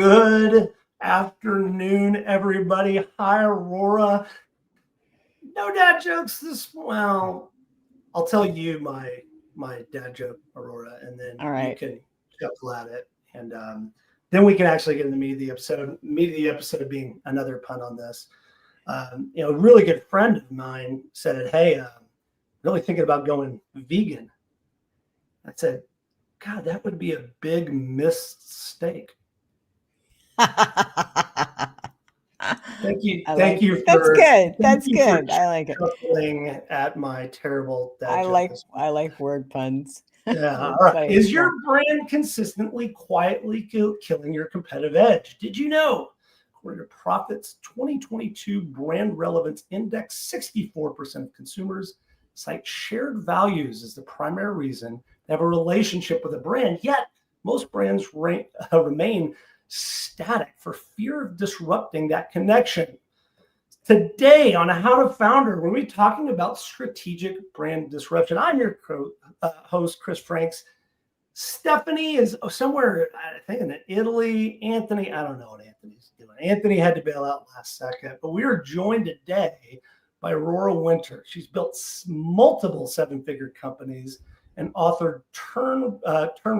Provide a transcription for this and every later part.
Good afternoon, everybody. Hi, Aurora. No dad jokes well, I'll tell you my dad joke, Aurora, and then All you right. can chuckle at it. And then we can actually get into the meat of the episode. Meat of the episode being another pun on this. A really good friend of mine said, "Hey, really thinking about going vegan." I said, "God, that would be a big mistake." Thank you. Thank you That's for good. thank That's you for good. I like it. chuckling at my terrible dad I joke like this I like word puns. Yeah. All It's right. like, Is yeah. your brand consistently quietly killing your competitive edge? Did you know? According to Profit's 2022 Brand Relevance Index, 64% of consumers cite shared values as the primary reason they have a relationship with a brand. Yet, most brands remain static for fear of disrupting that connection. Today on How to Founder, we're going to be talking about strategic brand disruption. I'm your host, Chris Franks. Stephanie is somewhere, I think, in Italy. Anthony, I don't know what Anthony's doing. Anthony had to bail out last second, but we are joined today by Aurora Winter. She's built multiple seven-figure companies and authored Turn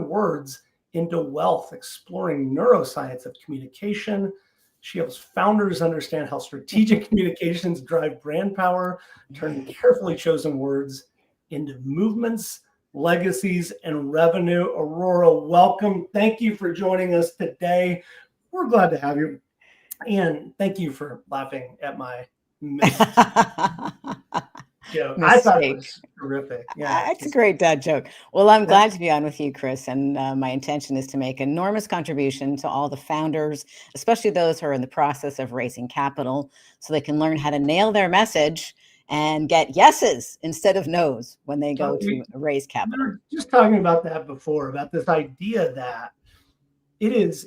Words into Wealth, exploring neuroscience of communication. She helps founders understand how strategic communications drive brand power, turning carefully chosen words into movements, legacies, and revenue. Aurora, welcome. Thank you for joining us today. We're glad to have you. And thank you for laughing at my joke. I thought it Mistake. was terrific. Yeah. It's a great dad joke. Well, I'm glad to be on with you, Chris. And my intention is to make enormous contribution to all the founders, especially those who are in the process of raising capital, so they can learn how to nail their message and get yeses instead of no's when they go to raise capital. We were just talking about that before, about this idea that it's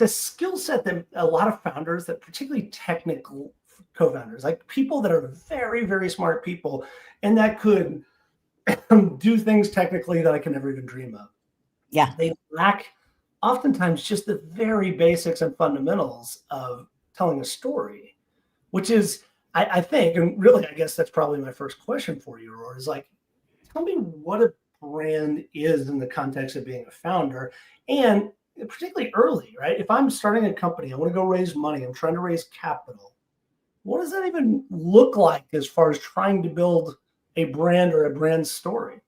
a skill set that a lot of founders, that particularly technical co-founders, like people that are very, very smart people and that could do things technically that I can never even dream of. Yeah. They lack oftentimes just the very basics and fundamentals of telling a story, which is, I think, and really, I guess that's probably my first question for you, Aurora, is like, tell me what a brand is in the context of being a founder, and particularly early, right? If I'm starting a company, I want to go raise money, I'm trying to raise capital. What does that even look like as far as trying to build a brand or a brand story?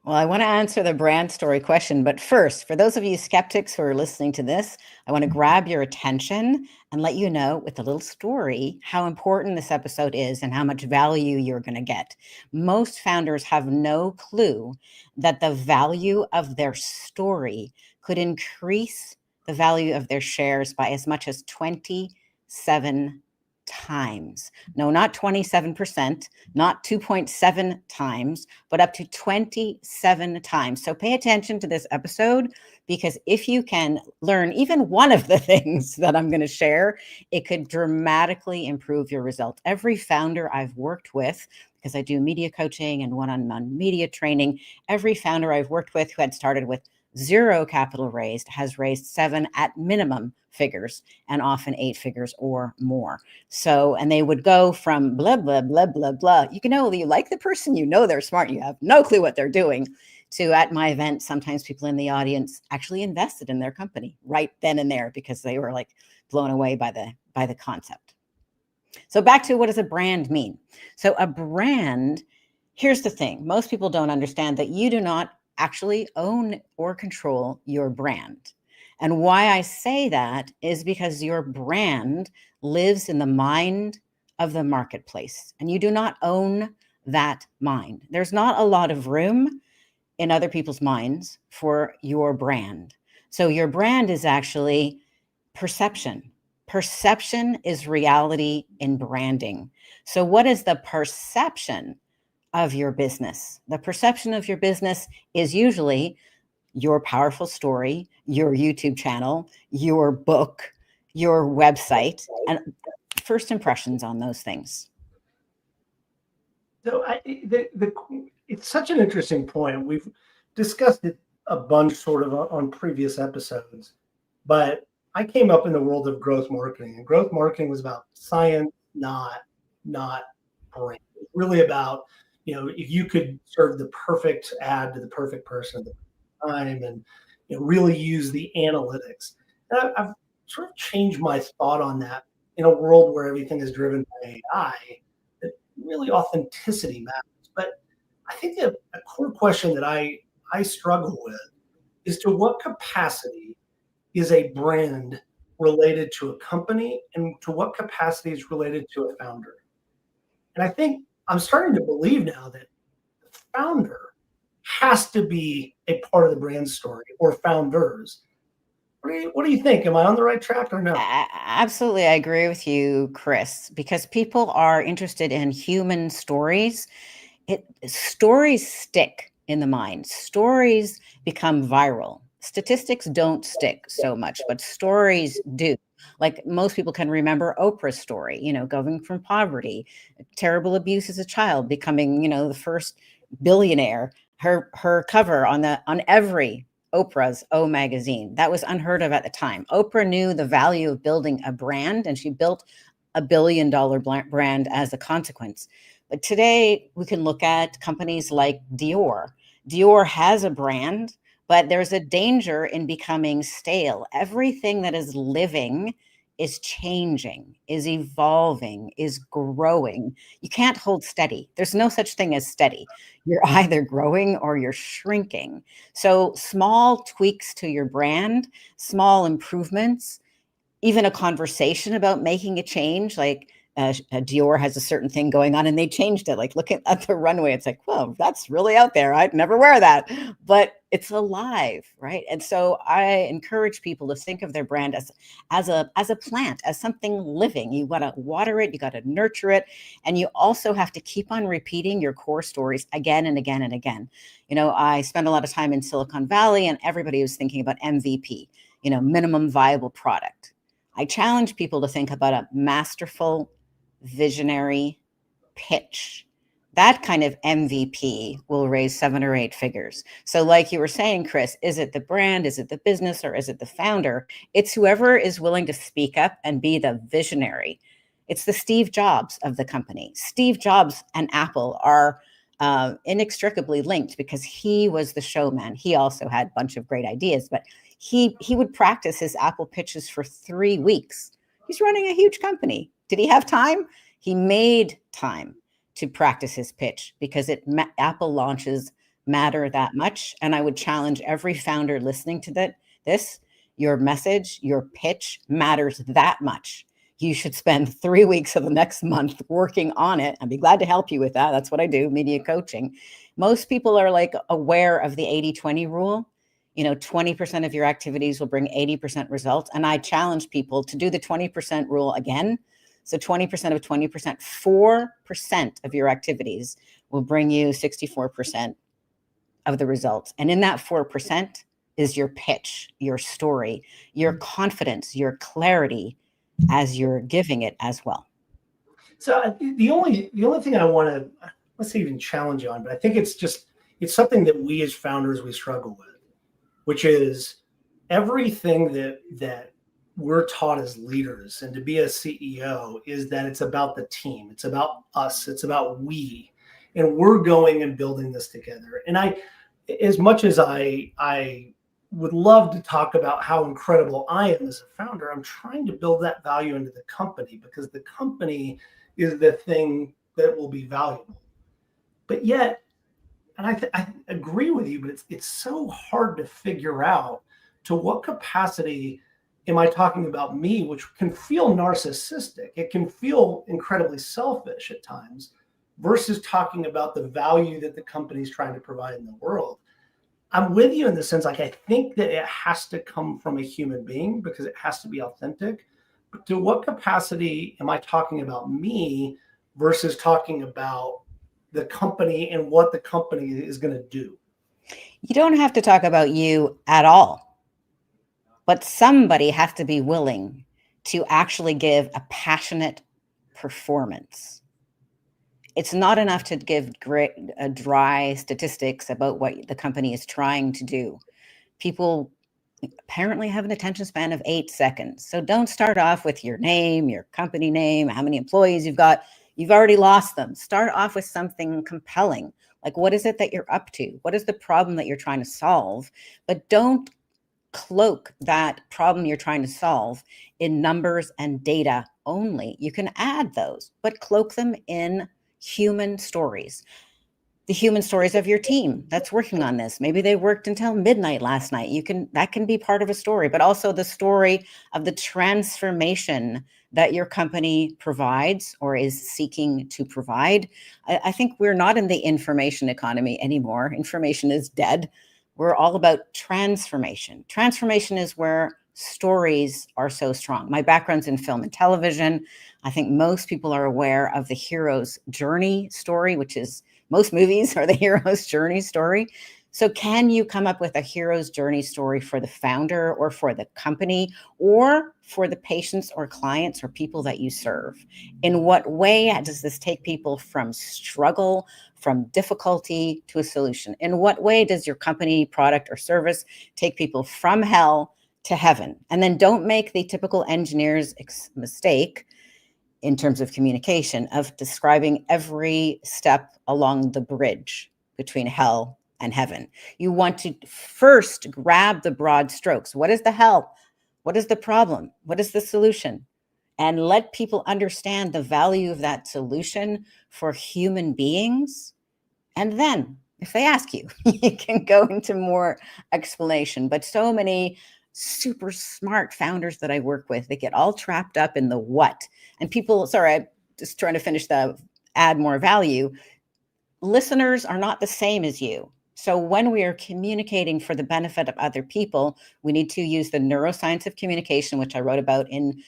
Well, I want to answer the brand story question, but first, for those of you skeptics who are listening to this, I want to grab your attention and let you know with a little story how important this episode is and how much value you're going to get. Most founders have no clue that the value of their story could increase the value of their shares by as much as 27 times. No, not 27%, not 2.7 times, but up to 27 times. So pay attention to this episode, because if you can learn even one of the things that I'm going to share, it could dramatically improve your result. Every founder I've worked with, because I do media coaching and one-on-one media training, every founder I've worked with who had started with zero capital raised has raised 7 at minimum figures, and often 8 figures or more. So, and they would go from blah, blah, blah, blah, blah. You like the person, they're smart, you have no clue what they're doing, to, at my event, sometimes people in the audience actually invested in their company right then and there because they were like blown away by the concept. So back to, what does a brand mean? So a brand, here's the thing. Most people don't understand that you do not actually own or control your brand. And why I say that is because your brand lives in the mind of the marketplace, and you do not own that mind. There's not a lot of room in other people's minds for your brand. So your brand is actually perception. Perception is reality in branding. So what is the perception of your business? The perception of your business is usually your powerful story, your YouTube channel, your book, your website, and first impressions on those things. So it's such an interesting point. We've discussed it a bunch sort of on previous episodes. But I came up in the world of growth marketing, and growth marketing was about science, not brand. It's really about, if you could serve the perfect ad to the perfect person at the time, and really use the analytics. And I've sort of changed my thought on that in a world where everything is driven by AI. That really authenticity matters. But I think that a core question that I struggle with is, to what capacity is a brand related to a company, and to what capacity is related to a founder? And I think I'm starting to believe now that the founder has to be a part of the brand story, or founders. What do you think? Am I on the right track or no? Absolutely, I agree with you, Chris, because people are interested in human stories. Stories stick in the mind. Stories become viral. Statistics don't stick so much, but stories do. Like, most people can remember Oprah's story, going from poverty, terrible abuse as a child, becoming, the first billionaire. Her cover on every Oprah's O magazine. That was unheard of at the time. Oprah knew the value of building a brand, and she built $1 billion brand as a consequence. But today we can look at companies like Dior. Dior has a brand, but there's a danger in becoming stale. Everything that is living is changing, is evolving, is growing. You can't hold steady. There's no such thing as steady. You're either growing or you're shrinking. So small tweaks to your brand, small improvements, even a conversation about making a change, like Dior has a certain thing going on and they changed it. Like, look at the runway. It's like, well, that's really out there. I'd never wear that, but it's alive, right? And so I encourage people to think of their brand as a plant, as something living. You got to water it, you got to nurture it, and you also have to keep on repeating your core stories again and again and again. I spent a lot of time in Silicon Valley, and everybody was thinking about MVP, minimum viable product. I challenge people to think about a masterful, visionary pitch. That kind of MVP will raise 7 or 8 figures. So, like you were saying, Chris, is it the brand, is it the business, or is it the founder? It's whoever is willing to speak up and be the visionary. It's the Steve Jobs of the company. Steve Jobs and Apple are inextricably linked because he was the showman. He also had a bunch of great ideas, but he would practice his Apple pitches for 3 weeks. He's running a huge company. Did he have time? He made time to practice his pitch because Apple launches matter that much. And I would challenge every founder listening to this, your message, your pitch matters that much. You should spend 3 weeks of the next month working on it. I'd be glad to help you with that. That's what I do, media coaching. Most people are like aware of the 80-20 rule. 20% of your activities will bring 80% results. And I challenge people to do the 20% rule again. So 20% of 20%, 4% of your activities will bring you 64% of the results. And in that 4% is your pitch, your story, your confidence, your clarity as you're giving it as well. So the only thing I want to, let's say, even challenge you on, but I think it's something that we as founders, we struggle with, which is everything that we're taught as leaders and to be a CEO is that it's about the team, it's about us, it's about we, and we're going and building this together. And as much as I would love to talk about how incredible I am as a founder, I'm trying to build that value into the company, because the company is the thing that will be valuable. But yet, and I agree with you, but it's so hard to figure out, to what capacity am I talking about me, which can feel narcissistic. It can feel incredibly selfish at times, versus talking about the value that the company's trying to provide in the world. I'm with you in the sense, like, I think that it has to come from a human being because it has to be authentic. But to what capacity am I talking about me versus talking about the company and what the company is going to do? You don't have to talk about you at all, but somebody has to be willing to actually give a passionate performance. It's not enough to give dry statistics about what the company is trying to do. People apparently have an attention span of 8 seconds. So don't start off with your name, your company name, how many employees you've got. You've already lost them. Start off with something compelling. Like, what is it that you're up to? What is the problem that you're trying to solve? But don't cloak that problem you're trying to solve in numbers and data only. You can add those, but cloak them in human stories. The human stories of your team that's working on this. Maybe they worked until midnight last night. That can be part of a story, but also the story of the transformation that your company provides or is seeking to provide. I think we're not in the information economy anymore. Information is dead. We're all about transformation. Transformation is where stories are so strong. My background's in film and television. I think most people are aware of the hero's journey story, which is most movies are the hero's journey story. So can you come up with a hero's journey story for the founder or for the company or for the patients or clients or people that you serve? In what way does this take people from struggle, from difficulty to a solution? In what way does your company, product, or service take people from hell to heaven? And then don't make the typical engineer's mistake in terms of communication, of describing every step along the bridge between hell and heaven. You want to first grab the broad strokes. What is the hell? What is the problem? What is the solution? And let people understand the value of that solution for human beings. And then, if they ask you, you can go into more explanation. But so many super smart founders that I work with, they get all trapped up in the what. And people, sorry, I'm just trying to finish the add more value. Listeners are not the same as you. So when we are communicating for the benefit of other people, we need to use the neuroscience of communication, which I wrote about in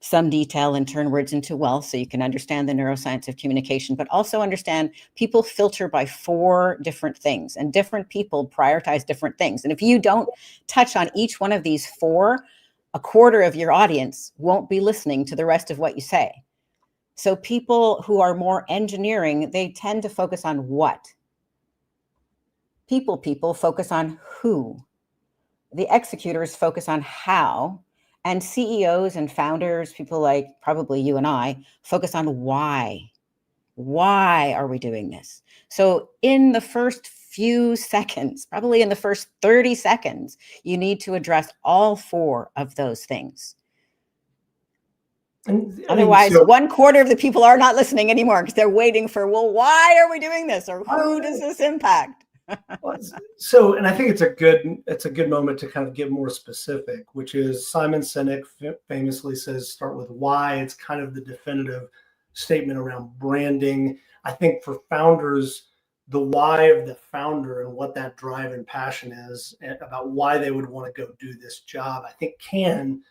some detail, and turn words into wealth, so you can understand the neuroscience of communication, but also understand people filter by 4 different things, and different people prioritize different things. And if you don't touch on each one of these 4, a quarter of your audience won't be listening to the rest of what you say. So people who are more engineering, they tend to focus on what. People focus on who. The executors focus on how. And CEOs and founders, people like probably you and I, focus on why. Why are we doing this? So in the first few seconds, probably in the first 30 seconds, you need to address all 4 of those things. Otherwise, 1/4 of the people are not listening anymore because they're waiting for, well, why are we doing this? Or who does this impact? So, and I think it's a good moment to kind of get more specific, which is Simon Sinek famously says, start with why. It's kind of the definitive statement around branding. I think for founders, the why of the founder and what that drive and passion is about why they would want to go do this job, I think can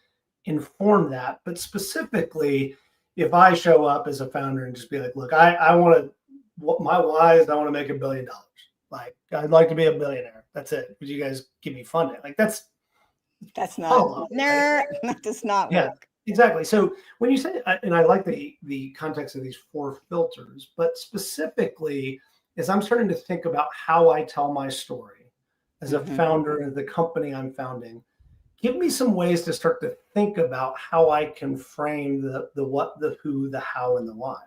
inform that. But specifically, if I show up as a founder and just be like, look, I want to, what my why is, I want to make $1 billion. Like, I'd like to be a billionaire. That's it. Would you guys give me funding? Like, that's not, hollow, right? That does not Yeah, work. exactly. So when you say, and I like the context of these 4 filters, but specifically, as I'm starting to think about how I tell my story as a founder of the company I'm founding, give me some ways to start to think about how I can frame the what, the who, the how, and the why.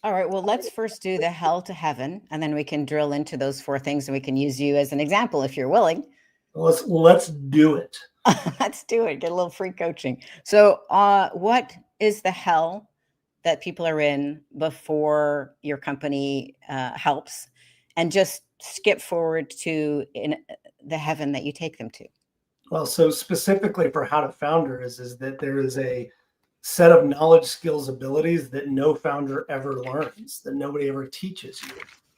All right, well, let's first do the hell to heaven, and then we can drill into those 4 things, and we can use you as an example if you're willing. Let's do it. Let's do it. Get a little free coaching. So what is the hell that people are in before your company helps? And just skip forward to the heaven that you take them to. Well, so specifically for how to founder is that there is a set of knowledge, skills, abilities that no founder ever learns, that nobody ever teaches you.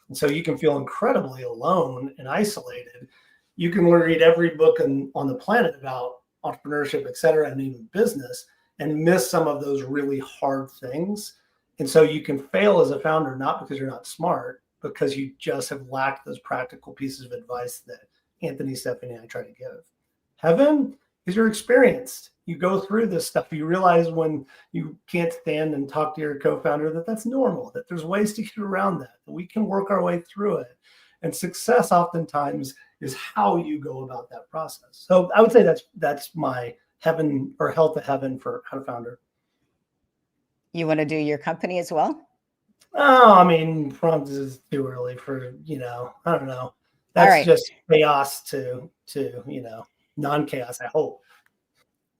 And so you can feel incredibly alone and isolated. You can read every book on the planet about entrepreneurship, et cetera, and even business, and miss some of those really hard things. And so you can fail as a founder, not because you're not smart, because you just have lacked those practical pieces of advice that Anthony, Stephanie, and I try to give. Heaven is you're experienced. You go through this stuff. You realize when you can't stand and talk to your co-founder that that's normal, that there's ways to get around that we can work our way through it. And success oftentimes is how you go about that process. So I would say that's my heaven or hell to heaven for how to founder. You want to do your company as well? Oh, I mean, prompt is too early for, I don't know. All That's right. just chaos to non-chaos, I hope.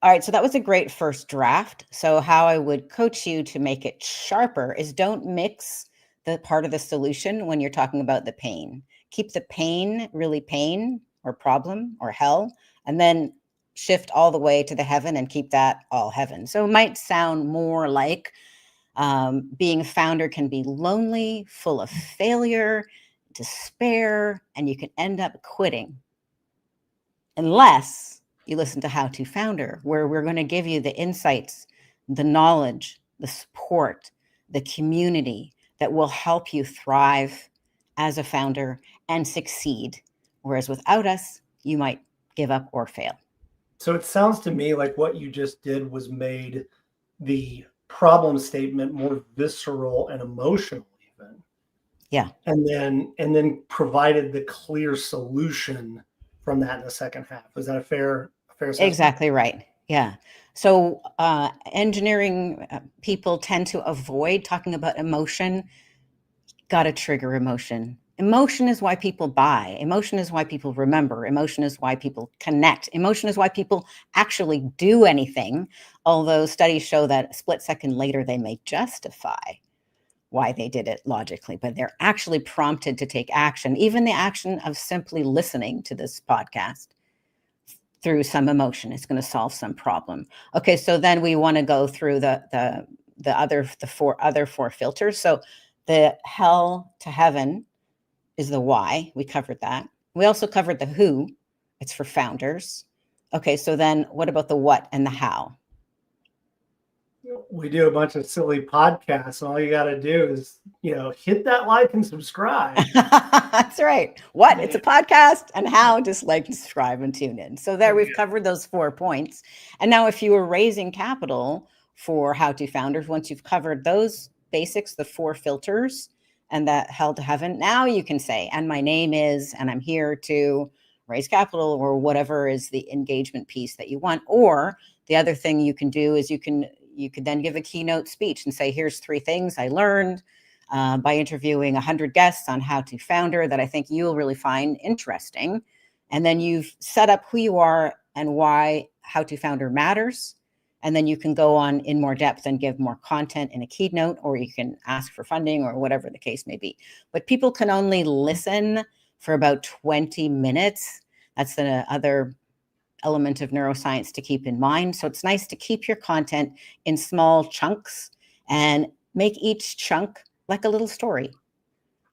All right, so that was a great first draft. So how I would coach you to make it sharper is don't mix the part of the solution when you're talking about the pain. Keep the pain really pain or problem or hell, and then shift all the way to the heaven and keep that all heaven. So it might sound more like being a founder can be lonely, full of failure, despair, and you can end up quitting unless you listen to How to Founder, where we're going to give you the insights, the knowledge, the support, the community that will help you thrive as a founder and succeed. Whereas without us, you might give up or fail. So it sounds to me like what you just did was made the problem statement more visceral and emotional even. Yeah. And then provided the clear solution from that in the second half. Is that a fair assessment? Exactly right. Yeah. So engineering people tend to avoid talking about emotion. Got to trigger emotion. Emotion is why people buy. Emotion is why people remember. Emotion is why people connect. Emotion is why people actually do anything. Although studies show that a split second later, they may justify why they did it logically, but they're actually prompted to take action. Even the action of simply listening to this podcast through some emotion is going to solve some problem. Okay, so then we want to go through the other four filters. So the hell to heaven is the why. We covered that. We also covered the who. It's for founders. Okay, so then what about the what and the how? We do a bunch of silly podcasts, and all you got to do is, hit that like and subscribe. That's right. What? It's a podcast, and how? Just like, subscribe, and tune in. So there we've covered those 4 points. And now if you were raising capital for How to Founders, once you've covered those basics, the 4 filters, and that hell to heaven, now you can say, and my name is, and I'm here to raise capital, or whatever is the engagement piece that you want. Or the other thing you can do is you could then give a keynote speech and say, here's 3 things I learned by interviewing 100 guests on How to Founder that I think you'll really find interesting. And then you've set up who you are and why How to Founder matters. And then you can go on in more depth and give more content in a keynote, or you can ask for funding or whatever the case may be. But people can only listen for about 20 minutes. That's the other element of neuroscience to keep in mind. So it's nice to keep your content in small chunks and make each chunk like a little story.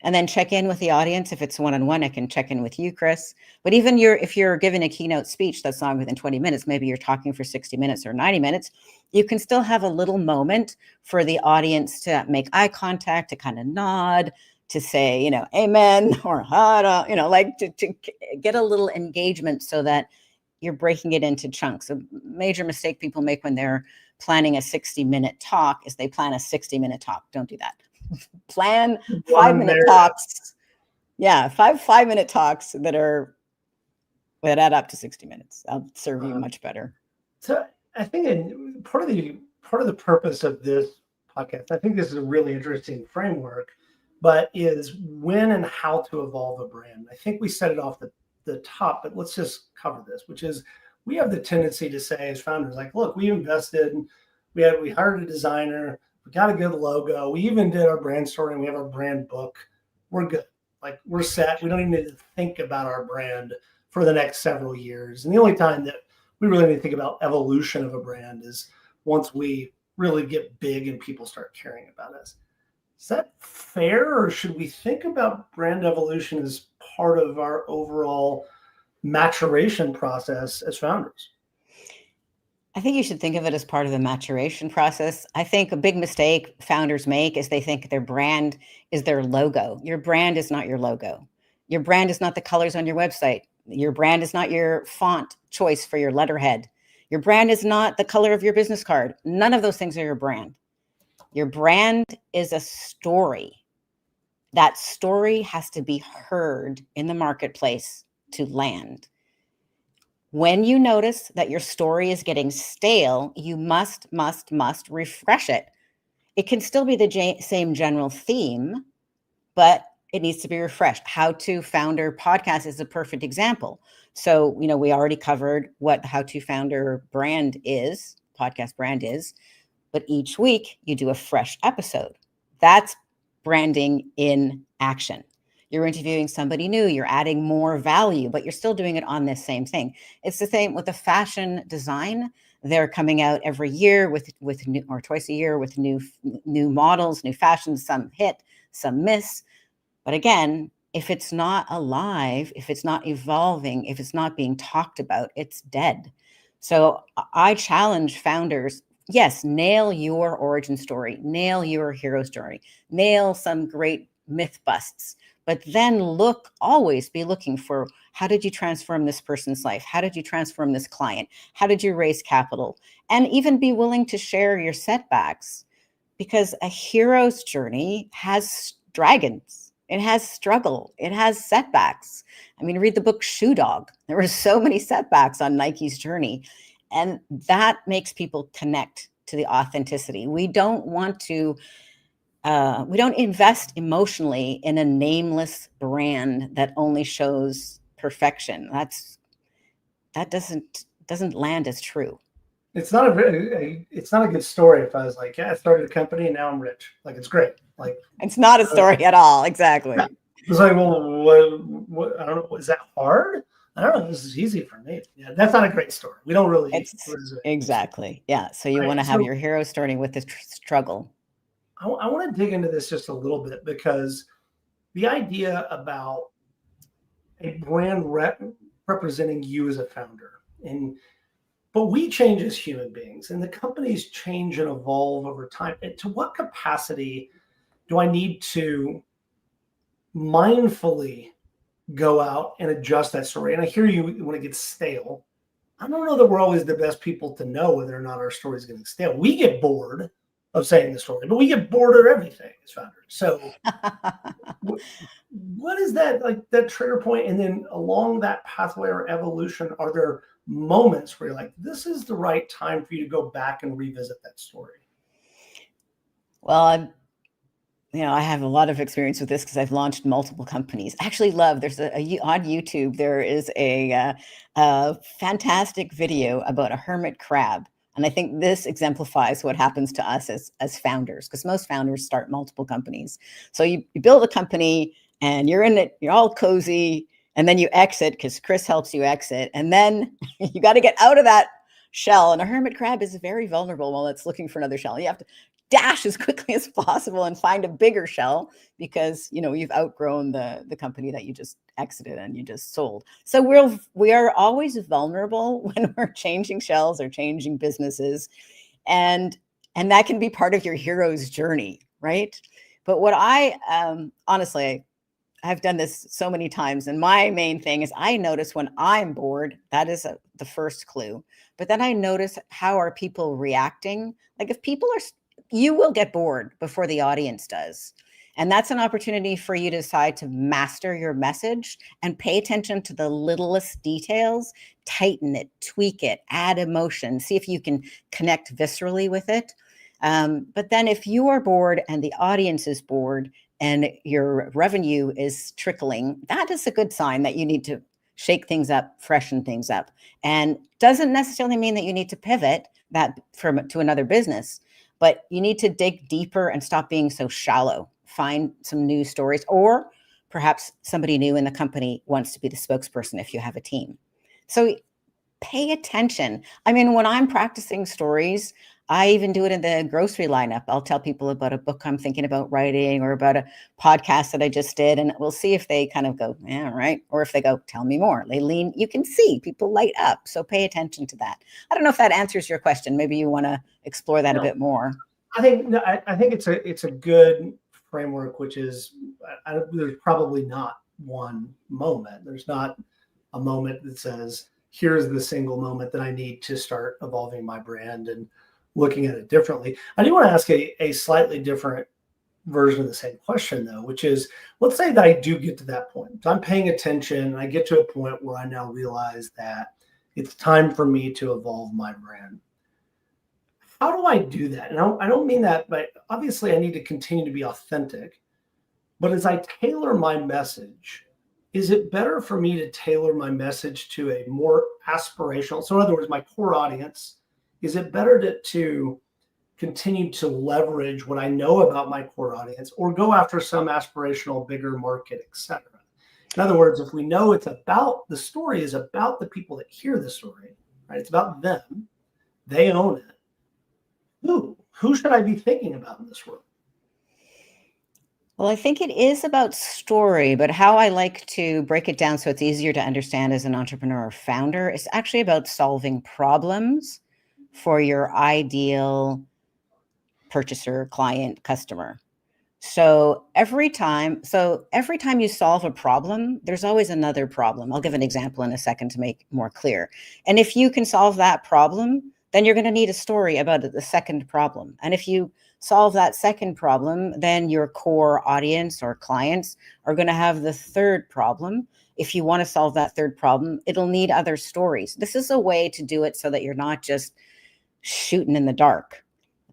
And then check in with the audience. If it's one-on-one, I can check in with you, Chris. But even if you're giving a keynote speech that's longer than 20 minutes, maybe you're talking for 60 minutes or 90 minutes, you can still have a little moment for the audience to make eye contact, to kind of nod, to say, amen, or like to get a little engagement so that you're breaking it into chunks. A major mistake people make when they're planning a 60-minute talk is they plan a 60-minute talk. Don't do that. Plan 5-minute talks. Yeah, 5-minute talks that add up to 60 minutes. I'll serve you much better. So I think part of the purpose of this podcast, I think this is a really interesting framework, but is when and how to evolve a brand. I think we set it off the top, but let's just cover this, which is we have the tendency to say as founders, like, look, we invested, we hired a designer, we got a good logo, we even did our brand story, and we have our brand book. We're good. Like, we're set. We don't even need to think about our brand for the next several years. And the only time that we really need to think about evolution of a brand is once we really get big and people start caring about us. Is that fair, or should we think about brand evolution as part of our overall maturation process as founders? I think you should think of it as part of the maturation process. I think a big mistake founders make is they think their brand is their logo. Your brand is not your logo. Your brand is not the colors on your website. Your brand is not your font choice for your letterhead. Your brand is not the color of your business card. None of those things are your brand. Your brand is a story. That story has to be heard in the marketplace to land. When you notice that your story is getting stale, you must refresh it. It can still be the same general theme, but it needs to be refreshed. How to Founder podcast is a perfect example. So, we already covered what How to Founder podcast brand is, but each week you do a fresh episode. That's branding in action. You're interviewing somebody new, you're adding more value, but you're still doing it on this same thing. It's the same with the fashion design. They're coming out every year with new, or twice a year with new models, new fashions, some hit, some miss. But again, if it's not alive, if it's not evolving, if it's not being talked about, it's dead. So I challenge founders, yes, nail your origin story, nail your hero story, nail some great myth busts, but then always be looking for, how did you transform this person's life? How did you transform this client? How did you raise capital? And even be willing to share your setbacks, because a hero's journey has dragons. It has struggle. It has setbacks. I mean, read the book Shoe Dog. There were so many setbacks on Nike's journey. And that makes people connect to the authenticity. We don't invest emotionally in a nameless brand that only shows perfection. That doesn't land as true. It's not a good story if I was like, yeah, I started a company and now I'm rich. Like, it's great. Like, it's not a story at all. Exactly. Yeah. It's like, well, what? I don't know. Is that hard? I don't know. This is easy for me. Yeah, that's not a great story. We don't really. Exactly. Yeah. So you want to have your hero starting with the struggle. I want to dig into this just a little bit, because the idea about a brand representing you as a founder, but we change as human beings, and the companies change and evolve over time. And to what capacity do I need to mindfully go out and adjust that story? And I hear you when it gets stale. I don't know that we're always the best people to know whether or not our story is getting stale. We get bored of saying the story, but we get bored of everything as founders. So what is that, like, that trigger point? And then along that pathway or evolution, are there moments where you're like, this is the right time for you to go back and revisit that story? Well, I have a lot of experience with this because I've launched multiple companies. I actually there's on YouTube, there is a fantastic video about a hermit crab. And I think this exemplifies what happens to us as founders, because most founders start multiple companies. So you build a company and you're in it, you're all cozy, and then you exit because Chris helps you exit. And then you got to get out of that shell. And a hermit crab is very vulnerable while it's looking for another shell. You have to dash as quickly as possible and find a bigger shell, because you've outgrown the company that you just exited and you just sold. So we are always vulnerable when we're changing shells or changing businesses, and that can be part of your hero's journey, right? But what I honestly, I've done this so many times, and my main thing is I notice when I'm bored. That is the first clue. But then I notice, how are people reacting? Like, if people are, you will get bored before the audience does. And that's an opportunity for you to decide to master your message and pay attention to the littlest details, tighten it, tweak it, add emotion, see if you can connect viscerally with it. But then if you are bored and the audience is bored and your revenue is trickling, that is a good sign that you need to shake things up, freshen things up. And doesn't necessarily mean that you need to pivot that to another business, but you need to dig deeper and stop being so shallow. Find some new stories, or perhaps somebody new in the company wants to be the spokesperson if you have a team. So pay attention. I mean, when I'm practicing stories, I even do it in the grocery lineup. I'll tell people about a book I'm thinking about writing, or about a podcast that I just did, and we'll see if they kind of go, yeah, right. Or if they go, tell me more. They lean, you can see people light up. So pay attention to that. I don't know if that answers your question. Maybe you want to explore that a bit more. I think it's a good framework, which is, there's probably not one moment. There's not a moment that says, here's the single moment that I need to start evolving my brand and looking at it differently. I do want to ask a slightly different version of the same question though, which is, let's say that I do get to that point. So I'm paying attention and I get to a point where I now realize that it's time for me to evolve my brand. How do I do that? And I don't mean that, but obviously I need to continue to be authentic. But as I tailor my message, is it better for me to tailor my message to a more aspirational? So in other words, my core audience, is it better to continue to leverage what I know about my core audience or go after some aspirational bigger market, et cetera? In other words, if we know it's about the story is about the people that hear the story, right? It's about them, they own it. Who should I be thinking about in this world? Well, I think it is about story, but how I like to break it down so it's easier to understand as an entrepreneur or founder is actually about solving problems for your ideal purchaser, client, customer. So every time you solve a problem, there's always another problem. I'll give an example in a second to make more clear. And if you can solve that problem, then you're going to need a story about the second problem. And if you solve that second problem, then your core audience or clients are going to have the third problem. If you want to solve that third problem, it'll need other stories. This is a way to do it so that you're not just shooting in the dark.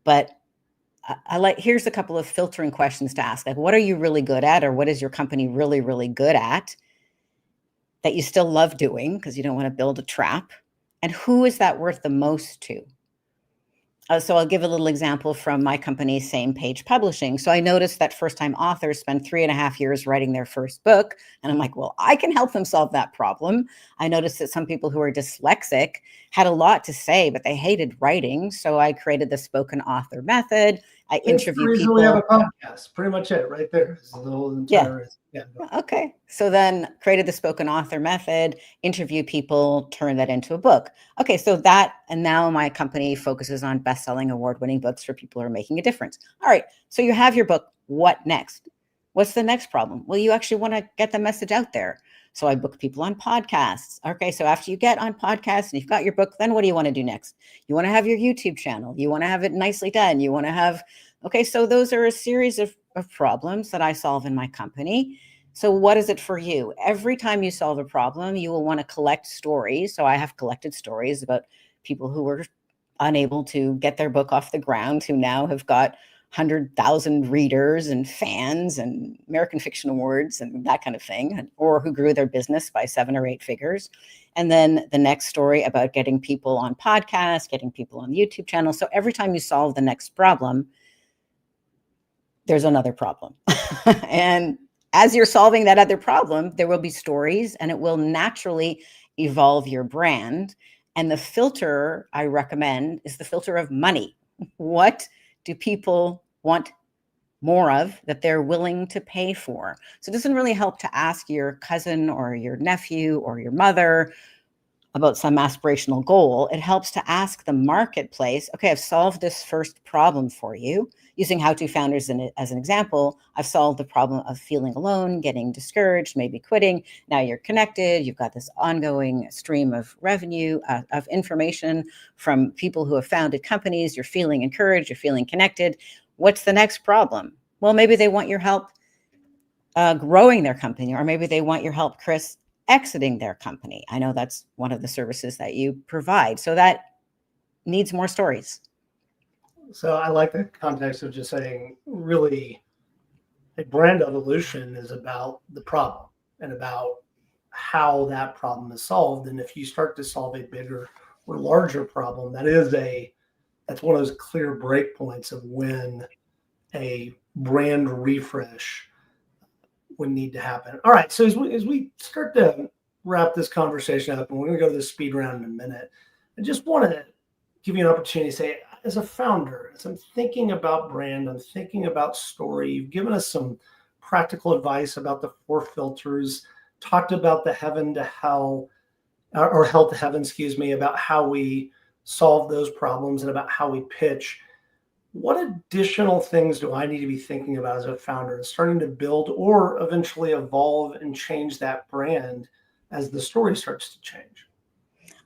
But here's a couple of filtering questions to ask. Like, what are you really good at? Or what is your company really, really good at that you still love doing because you don't want to build a trap? And who is that worth the most to? So I'll give a little example from my company, Same Page Publishing. So I noticed that first-time authors spend 3.5 years writing their first book. And I'm like, well, I can help them solve that problem. I noticed that some people who are dyslexic had a lot to say, but they hated writing. So I created the spoken author method. I interview people. We have a podcast. Pretty much it right there. The whole entire, yeah. Okay. So then created the spoken author method, interview people, turn that into a book. Okay. So and now my company focuses on best-selling award-winning books for people who are making a difference. All right. So you have your book. What next? What's the next problem? Well, you actually want to get the message out there. So I book people on podcasts. Okay. So after you get on podcasts and you've got your book, then what do you want to do next? You want to have your YouTube channel. You want to have it nicely done. You want to have, okay. So those are a series of problems that I solve in my company. So what is it for you? Every time you solve a problem, you will want to collect stories. So I have collected stories about people who were unable to get their book off the ground, who now have got 100,000 readers and fans and American Fiction Awards and that kind of thing, or who grew their business by 7 or 8 figures. And then the next story about getting people on podcasts, getting people on the YouTube channel. So every time you solve the next problem, there's another problem. And as you're solving that other problem, there will be stories and it will naturally evolve your brand. And the filter I recommend is the filter of money. What do people want more of that they're willing to pay for? So it doesn't really help to ask your cousin or your nephew or your mother about some aspirational goal. It helps to ask the marketplace, okay, I've solved this first problem for you. Using How To Founders as an example, I've solved the problem of feeling alone, getting discouraged, maybe quitting. Now you're connected. You've got this ongoing stream of revenue, of information from people who have founded companies. You're feeling encouraged. You're feeling connected. What's the next problem? Well, maybe they want your help growing their company, or maybe they want your help, Chris, exiting their company. I know that's one of the services that you provide. So that needs more stories. So I like the context of just saying, really, a brand evolution is about the problem and about how that problem is solved. And if you start to solve a bigger or larger problem, that's one of those clear breakpoints of when a brand refresh would need to happen. All right. So as we start to wrap this conversation up, and we're going to go to the speed round in a minute, I just want to give you an opportunity to say, as a founder, as I'm thinking about brand, I'm thinking about story, you've given us some practical advice about the 4 filters, talked about the heaven to hell, or hell to heaven, about how we solve those problems and about how we pitch. What additional things do I need to be thinking about as a founder and starting to build or eventually evolve and change that brand as the story starts to change?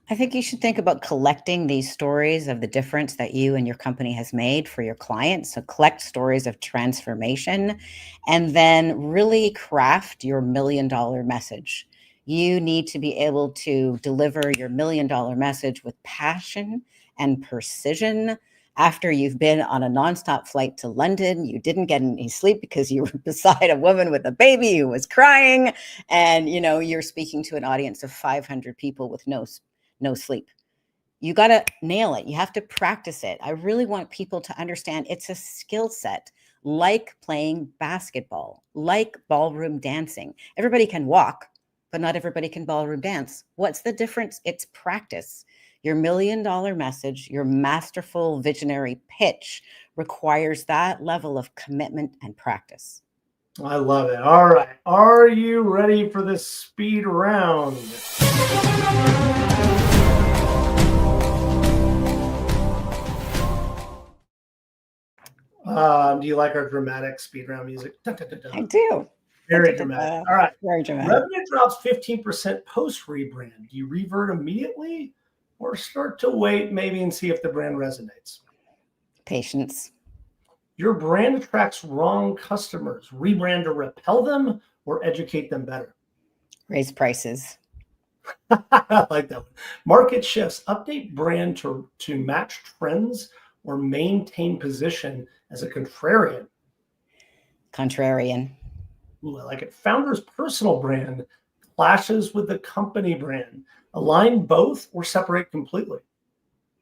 I think you should think about collecting these stories of the difference that you and your company has made for your clients. So collect stories of transformation and then really craft your $1 million message. You need to be able to deliver your $1 million message with passion and precision. After you've been on a nonstop flight to London, you didn't get any sleep because you were beside a woman with a baby who was crying, and you're speaking to an audience of 500 people with no sleep. You got to nail it. You have to practice it. I really want people to understand it's a skill set, like playing basketball, like ballroom dancing. Everybody can walk, but not everybody can ballroom dance. What's the difference? It's practice. Your $1 million message, your masterful visionary pitch requires that level of commitment and practice. I love it. All right. Are you ready for this speed round? Do you like our dramatic speed round music? Dun, dun, dun, dun. I do. Very dramatic. All right. Very dramatic. Revenue drops 15% post rebrand. Do you revert immediately or start to wait maybe and see if the brand resonates? Patience. Your brand attracts wrong customers. Rebrand to repel them or educate them better? Raise prices. I like that one. Market shifts. Update brand to match trends or maintain position as a contrarian? Contrarian. Ooh, I like it. Founder's personal brand clashes with the company brand. Align both or separate completely?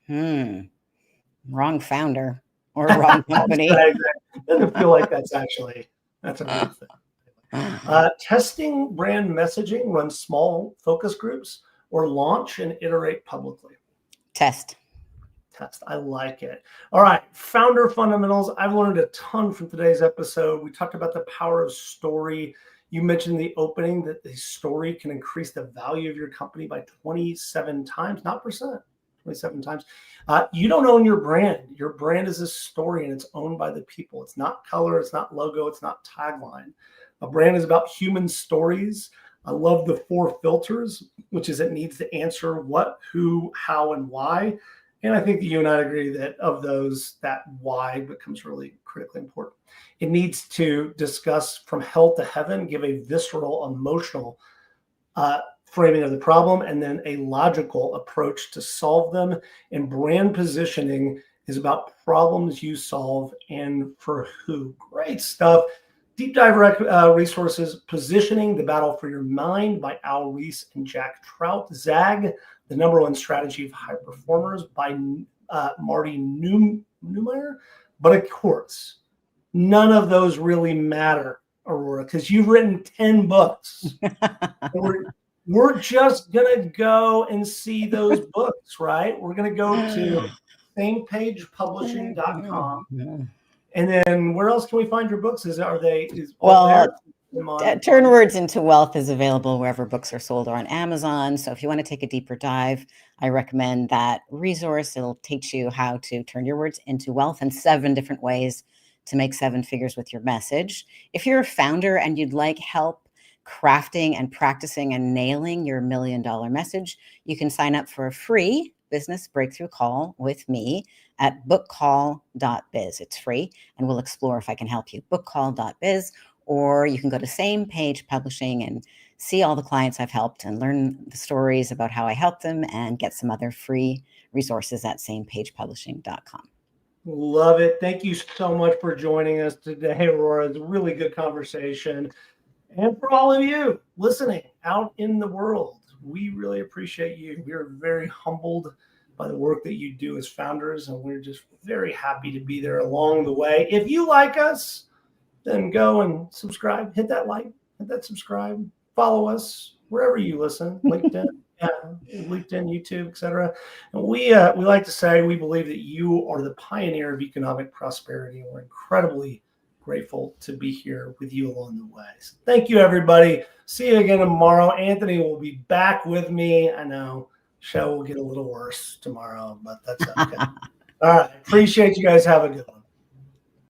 Wrong founder or wrong company. Right, exactly. Doesn't feel like that's a good thing. Testing brand messaging, run small focus groups, or launch and iterate publicly? Test. I like it. All right. Founder fundamentals. I've learned a ton from today's episode. We talked about the power of story. You mentioned the opening that the story can increase the value of your company by 27 times, not percent, 27 times. You don't own your brand. Your brand is a story and it's owned by the people. It's not color. It's not logo. It's not tagline. A brand is about human stories. I love the 4 filters, which is it needs to answer what, who, how, and why. And I think that you and I agree that of those, that why becomes really critically important. It needs to discuss from hell to heaven, give a visceral, emotional framing of the problem, and then a logical approach to solve them. And brand positioning is about problems you solve and for who. Great stuff. Deep dive resources, Positioning, The Battle for Your Mind by Al Ries and Jack Trout. Zag, The #1 Strategy of High Performers by Marty Neumeyer. But of course, none of those really matter, Aurora, because you've written 10 books. We're just going to go and see those books, right? We're going to go to samepagepublishing.com. And then where else can we find your books? Turn Words into Wealth is available wherever books are sold or on Amazon. So if you want to take a deeper dive, I recommend that resource. It'll teach you how to turn your words into wealth and 7 different ways to make 7 figures with your message. If you're a founder and you'd like help crafting and practicing and nailing your $1 million message, you can sign up for a free business breakthrough call with me at bookcall.biz. It's free, and we'll explore if I can help you. Bookcall.biz, or you can go to Same Page Publishing and see all the clients I've helped and learn the stories about how I help them and get some other free resources at samepagepublishing.com. Love it. Thank you so much for joining us today, Aurora. It's a really good conversation. And for all of you listening out in the world, we really appreciate you. We are very humbled by the work that you do as founders, and we're just very happy to be there along the way. If you like us, then go and subscribe, hit that like, hit that subscribe, follow us wherever you listen, LinkedIn, YouTube, etc. And we like to say we believe that you are the pioneer of economic prosperity. We're incredibly grateful to be here with you along the way. So thank you, everybody. See you again tomorrow. Anthony will be back with me. I know show will get a little worse tomorrow, but that's okay. All right. Appreciate you guys. Have a good one.